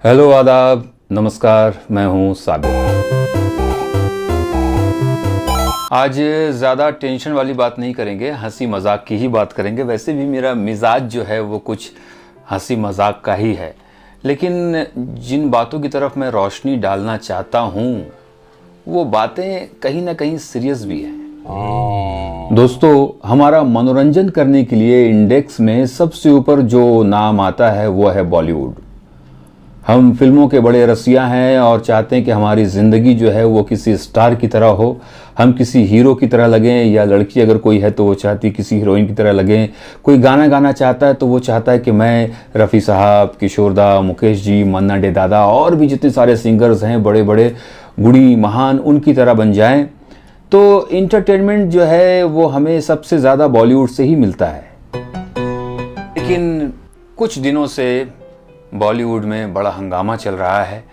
Hello, आदाब, नमस्कार। मैं हूं साबिर। आज ज़्यादा टेंशन वाली बात नहीं करेंगे, हंसी मजाक की ही बात करेंगे। वैसे भी मेरा मिजाज जो है वो कुछ हंसी मजाक का ही है, लेकिन जिन बातों की तरफ मैं रोशनी डालना चाहता हूं वो बातें कहीं ना कहीं सीरियस भी हैं। दोस्तों, हमारा मनोरंजन करने के लिए इंडेक्स में सबसे ऊपर जो नाम आता है वो है बॉलीवुड। हम फिल्मों के बड़े रसिया हैं और चाहते हैं कि हमारी ज़िंदगी जो है वो किसी स्टार की तरह हो, हम किसी हीरो की तरह लगें, या लड़की अगर कोई है तो वो चाहती किसी हीरोइन की तरह लगें। कोई गाना गाना चाहता है तो वो चाहता है कि मैं रफ़ी साहब, किशोरदा, मुकेश जी, मन्ना डे दादा और भी जितने सारे सिंगर्स हैं बड़े बड़े गुणी महान, उनकी तरह बन जाएं। तो इंटरटेनमेंट जो है वो हमें सबसे ज़्यादा बॉलीवुड से ही मिलता है। लेकिन कुछ दिनों से बॉलीवुड में बड़ा हंगामा चल रहा है,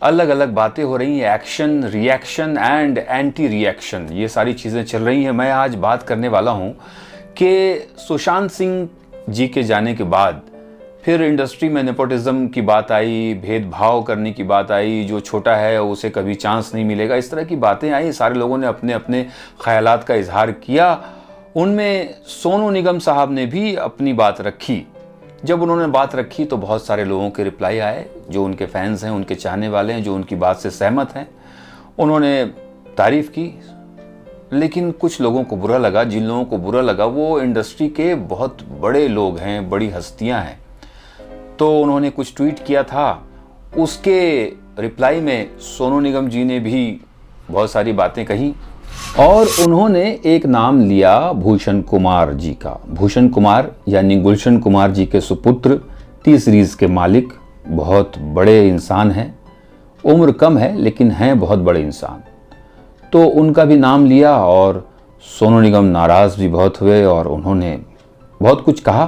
अलग अलग बातें हो रही हैं, action, reaction and anti reaction, ये सारी चीज़ें चल रही हैं। मैं आज बात करने वाला हूं कि सुशांत सिंह जी के जाने के बाद फिर इंडस्ट्री में नेपोटिज्म की बात आई, भेदभाव करने की बात आई, जो छोटा है उसे कभी चांस नहीं मिलेगा, इस तरह की बातें आई। सारे लोगों ने अपने अपने ख्यालात का इजहार किया। उनमें सोनू निगम साहब ने भी अपनी बात रखी। जब उन्होंने बात रखी तो बहुत सारे लोगों के रिप्लाई आए, जो उनके फैंस हैं, उनके चाहने वाले हैं, जो उनकी बात से सहमत हैं। उन्होंने तारीफ की, लेकिन कुछ लोगों को बुरा लगा। जिन लोगों को बुरा लगा वो इंडस्ट्री के बहुत बड़े लोग हैं, बड़ी हस्तियां हैं। तो उन्होंने कुछ ट्वीट किया था, उसके रिप्लाई में सोनू निगम जी ने भी बहुत सारी बातें कही और उन्होंने एक नाम लिया भूषण कुमार जी का। भूषण कुमार यानी गुलशन कुमार जी के सुपुत्र, टी सीरीज के मालिक, बहुत बड़े इंसान हैं। उम्र कम है लेकिन हैं बहुत बड़े इंसान। तो उनका भी नाम लिया और सोनू निगम नाराज़ भी बहुत हुए और उन्होंने बहुत कुछ कहा,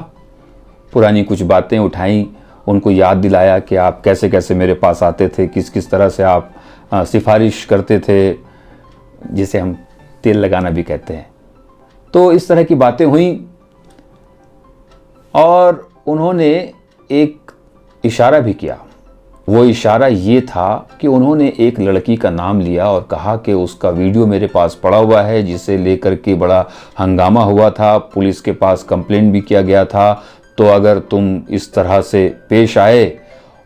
पुरानी कुछ बातें उठाई, उनको याद दिलाया कि आप कैसे कैसे मेरे पास आते थे, किस किस तरह से आप सिफारिश करते थे, जिसे हम तेल लगाना भी कहते हैं। तो इस तरह की बातें हुई और उन्होंने एक इशारा भी किया। वो इशारा ये था कि उन्होंने एक लड़की का नाम लिया और कहा कि उसका वीडियो मेरे पास पड़ा हुआ है, जिसे लेकर के बड़ा हंगामा हुआ था, पुलिस के पास कंप्लेंट भी किया गया था। तो अगर तुम इस तरह से पेश आए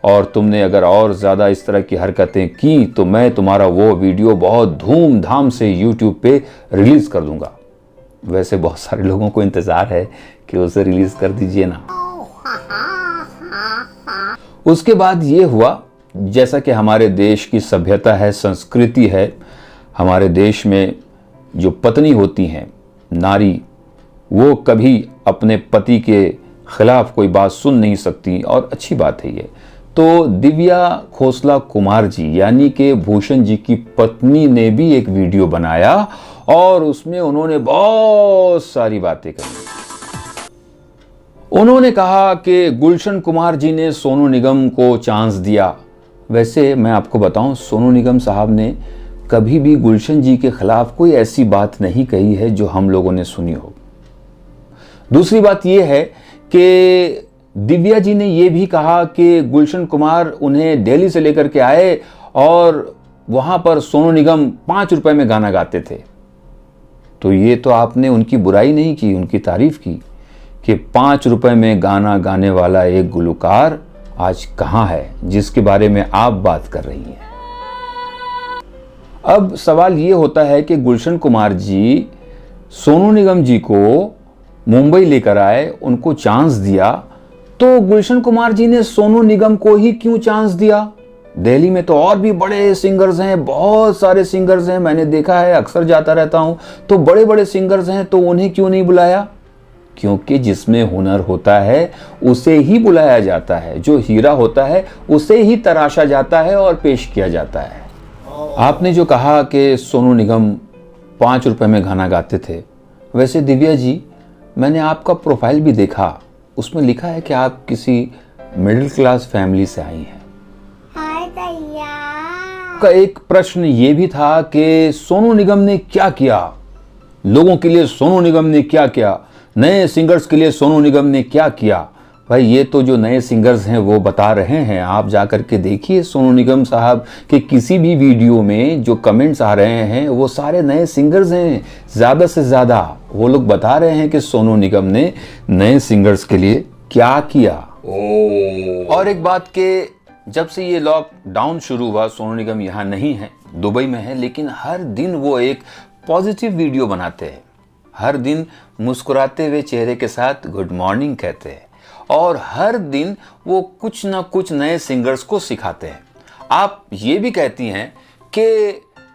और तुमने अगर और ज़्यादा इस तरह की हरकतें की तो मैं तुम्हारा वो वीडियो बहुत धूमधाम से YouTube पे रिलीज़ कर दूंगा। वैसे बहुत सारे लोगों को इंतज़ार है कि उसे रिलीज़ कर दीजिए ना। उसके बाद ये हुआ, जैसा कि हमारे देश की सभ्यता है, संस्कृति है, हमारे देश में जो पत्नी होती हैं, नारी, वो कभी अपने पति के खिलाफ कोई बात सुन नहीं सकती और अच्छी बात है ये। तो दिव्या खोसला कुमार जी यानी कि भूषण जी की पत्नी ने भी एक वीडियो बनाया और उसमें उन्होंने बहुत सारी बातें कही। उन्होंने कहा कि गुलशन कुमार जी ने सोनू निगम को चांस दिया। वैसे मैं आपको बताऊं, सोनू निगम साहब ने कभी भी गुलशन जी के खिलाफ कोई ऐसी बात नहीं कही है जो हम लोगों ने सुनी हो। दूसरी बात यह है कि दिव्या जी ने यह भी कहा कि गुलशन कुमार उन्हें दिल्ली से लेकर के आए और वहां पर सोनू निगम 5 रुपए में गाना गाते थे। तो ये तो आपने उनकी बुराई नहीं की, उनकी तारीफ की कि 5 रुपए में गाना गाने वाला एक गुलकार आज कहां है, जिसके बारे में आप बात कर रही हैं। अब सवाल ये होता है कि गुलशन कुमार जी सोनू निगम जी को मुंबई लेकर आए, उनको चांस दिया, तो गुलशन कुमार जी ने सोनू निगम को ही क्यों चांस दिया? दिल्ली में तो और भी बड़े सिंगर्स हैं, बहुत सारे सिंगर्स हैं, मैंने देखा है, अक्सर जाता रहता हूं, तो बड़े बड़े सिंगर्स हैं, तो उन्हें क्यों नहीं बुलाया? क्योंकि जिसमें हुनर होता है उसे ही बुलाया जाता है, जो हीरा होता है उसे ही तराशा जाता है और पेश किया जाता है। आपने जो कहा कि सोनू निगम 5 रुपए में गाना गाते थे, वैसे दिव्या जी, मैंने आपका प्रोफाइल भी देखा, उसमें लिखा है कि आप किसी मिडिल क्लास फैमिली से आई हैं। का एक प्रश्न ये भी था कि सोनू निगम ने क्या किया, लोगों के लिए सोनू निगम ने क्या किया, नए सिंगर्स के लिए सोनू निगम ने क्या किया। भाई ये तो जो नए सिंगर्स हैं वो बता रहे हैं, आप जा कर के देखिए सोनू निगम साहब के किसी भी वीडियो में जो कमेंट्स आ रहे हैं वो सारे नए सिंगर्स हैं। ज़्यादा से ज़्यादा वो लोग बता रहे हैं कि सोनू निगम ने नए सिंगर्स के लिए क्या किया। और एक बात के, जब से ये लॉकडाउन शुरू हुआ सोनू निगम यहाँ नहीं है, दुबई में है, लेकिन हर दिन वो एक पॉजिटिव वीडियो बनाते हैं। हर दिन मुस्कुराते हुए चेहरे के साथ गुड मॉर्निंग कहते हैं और हर दिन वो कुछ ना कुछ नए सिंगर्स को सिखाते हैं। आप ये भी कहती हैं कि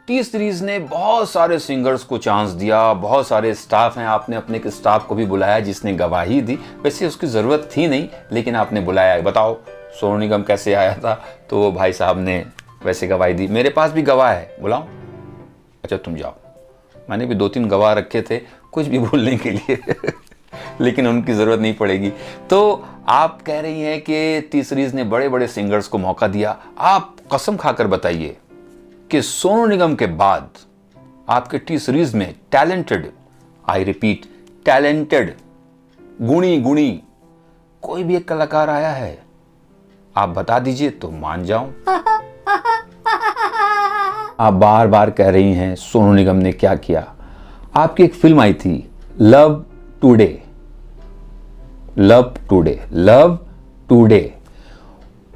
टी सीरीज ने बहुत सारे सिंगर्स को चांस दिया, बहुत सारे स्टाफ हैं, आपने अपने के स्टाफ को भी बुलाया जिसने गवाही दी। वैसे उसकी ज़रूरत थी नहीं, लेकिन आपने बुलाया। बताओ सोनू निगम कैसे आया था? तो वो भाई साहब ने वैसे गवाही दी। मेरे पास भी गवाह है, बुलाऊं? अच्छा तुम जाओ। मैंने भी 2-3 गवाह रखे थे कुछ भी बोलने के लिए लेकिन उनकी ज़रूरत नहीं पड़ेगी। तो आप कह रही हैं कि टी सीरीज ने बड़े बड़े सिंगर्स को मौका दिया। आप कसम खाकर बताइए कि सोनू निगम के बाद आपके टी सीरीज में टैलेंटेड, आई रिपीट टैलेंटेड, गुणी कोई भी एक कलाकार आया है? आप बता दीजिए तो मान जाऊं। आप बार बार कह रही हैं सोनू निगम ने क्या किया। आपकी एक फिल्म आई थी लव टुडे।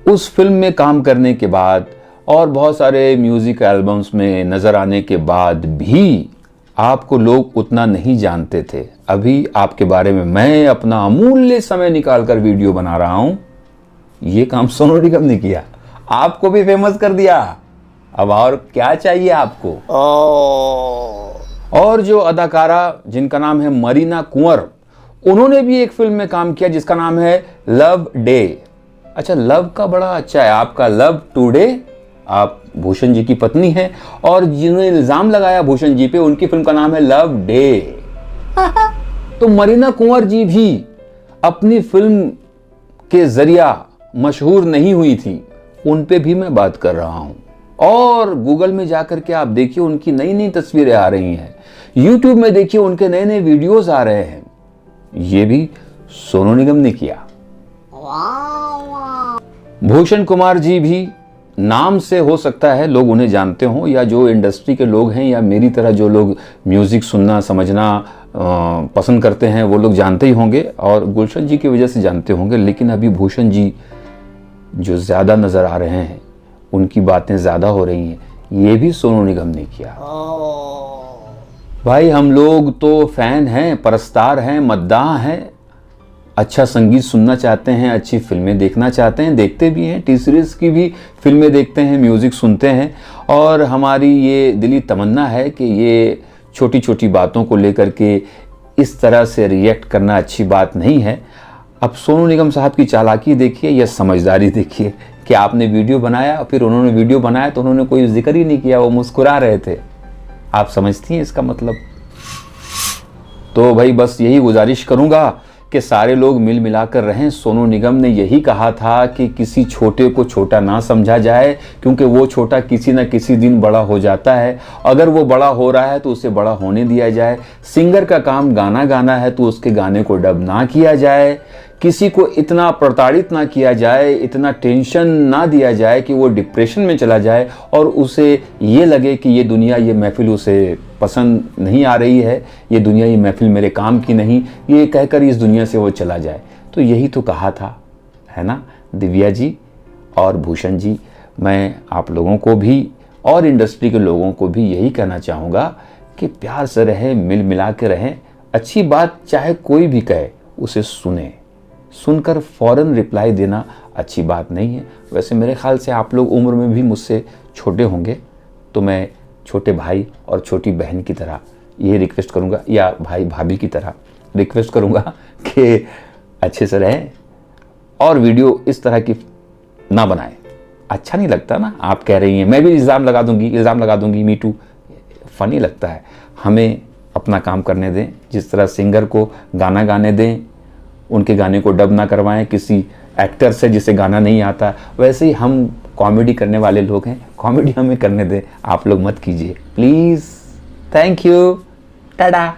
उस फिल्म में काम करने के बाद और बहुत सारे म्यूजिक एल्बम्स में नजर आने के बाद भी आपको लोग उतना नहीं जानते थे। अभी आपके बारे में मैं अपना अमूल्य समय निकालकर वीडियो बना रहा हूं। ये काम सोनू निगम ने किया, आपको भी फेमस कर दिया। अब और क्या चाहिए आपको? और जो अदाकारा जिनका नाम है मरीना कुंवर, उन्होंने भी एक फिल्म में काम किया जिसका नाम है लव डे। अच्छा, लव का बड़ा अच्छा है आपका, लव टुडे। आप भूषण जी की पत्नी हैं और जिन्होंने इल्जाम लगाया भूषण जी पे, उनकी फिल्म का नाम है लव डे। तो मरीना कुंवर जी भी अपनी फिल्म के जरिया मशहूर नहीं हुई थी, उन पे भी मैं बात कर रहा हूं। और गूगल में जाकर के आप देखिए उनकी नई नई तस्वीरें आ रही हैं, यूट्यूब में देखिए उनके नए नए वीडियोस आ रहे हैं। ये भी सोनू निगम ने किया। भूषण कुमार जी भी नाम से हो सकता है लोग उन्हें जानते हों, या जो इंडस्ट्री के लोग हैं या मेरी तरह जो लोग म्यूजिक सुनना समझना पसंद करते हैं वो लोग जानते ही होंगे और गुलशन जी की वजह से जानते होंगे। लेकिन अभी भूषण जी जो ज़्यादा नज़र आ रहे हैं, उनकी बातें ज़्यादा हो रही हैं, ये भी सोनू निगम ने किया। भाई हम लोग तो फैन हैं, परस्तार हैं, मद्दाह हैं, अच्छा संगीत सुनना चाहते हैं, अच्छी फिल्में देखना चाहते हैं, देखते भी हैं, टी सीरीज की भी फिल्में देखते हैं, म्यूज़िक सुनते हैं। और हमारी ये दिली तमन्ना है कि ये छोटी छोटी बातों को लेकर के इस तरह से रिएक्ट करना अच्छी बात नहीं है। अब सोनू निगम साहब की चालाकी देखिए या समझदारी देखिए कि आपने वीडियो बनाया, फिर उन्होंने वीडियो बनाया तो उन्होंने कोई जिक्र ही नहीं किया, वो मुस्कुरा रहे थे। आप समझती हैं इसका मतलब? तो भाई बस यही गुजारिश करूंगा कि सारे लोग मिल मिलाकर रहें। सोनू निगम ने यही कहा था कि किसी छोटे को छोटा ना समझा जाए, क्योंकि वो छोटा किसी न किसी दिन बड़ा हो जाता है। अगर वो बड़ा हो रहा है तो उसे बड़ा होने दिया जाए। सिंगर का काम गाना गाना है तो उसके गाने को डब ना किया जाए। किसी को इतना प्रताड़ित ना किया जाए, इतना टेंशन ना दिया जाए कि वो डिप्रेशन में चला जाए और उसे ये लगे कि ये दुनिया, ये महफिल उसे पसंद नहीं आ रही है, ये दुनिया, ये महफिल मेरे काम की नहीं, ये कहकर इस दुनिया से वो चला जाए। तो यही तो कहा था, है ना दिव्या जी और भूषण जी। मैं आप लोगों को भी और इंडस्ट्री के लोगों को भी यही कहना चाहूँगा कि प्यार से रहें, मिल मिला के रहें। अच्छी बात चाहे कोई भी कहे उसे सुने, सुनकर फौरन रिप्लाई देना अच्छी बात नहीं है। वैसे मेरे ख्याल से आप लोग उम्र में भी मुझसे छोटे होंगे, तो मैं छोटे भाई और छोटी बहन की तरह ये रिक्वेस्ट करूंगा, या भाई भाभी की तरह रिक्वेस्ट करूंगा कि अच्छे से रहें और वीडियो इस तरह की ना बनाएं। अच्छा नहीं लगता ना, आप कह रही हैं मैं भी इल्ज़ाम लगा दूंगी, मी टू। फनी लगता है। हमें अपना काम करने दें। जिस तरह सिंगर को गाना गाने दें, उनके गाने को डब ना करवाएं किसी एक्टर से जिसे गाना नहीं आता, वैसे ही हम कॉमेडी करने वाले लोग हैं, कॉमेडी हमें करने दें। आप लोग मत कीजिए प्लीज़। Thank you, Tata.